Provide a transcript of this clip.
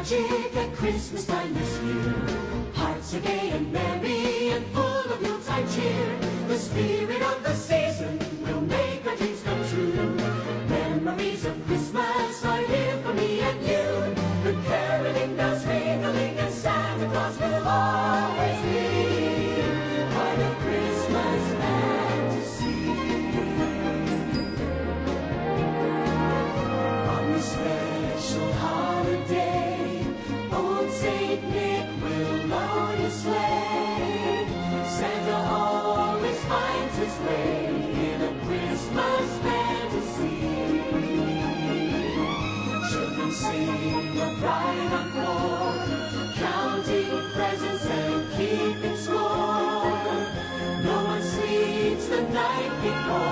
magic at Christmas time this year. Hearts are gay and merry and full of Yuletide cheer. The spirit of the season will make our dreams come true. Memories of Christmas are here for me and you. The caroling bells ringling and Santa Claus will always be part of Christmas fantasy. On this special holiday, old Saint Nick will load his sleigh. Santa always finds his way in a Christmas fantasy. Children sing a bright encore, counting presents and keeping score. No one sleeps the night before.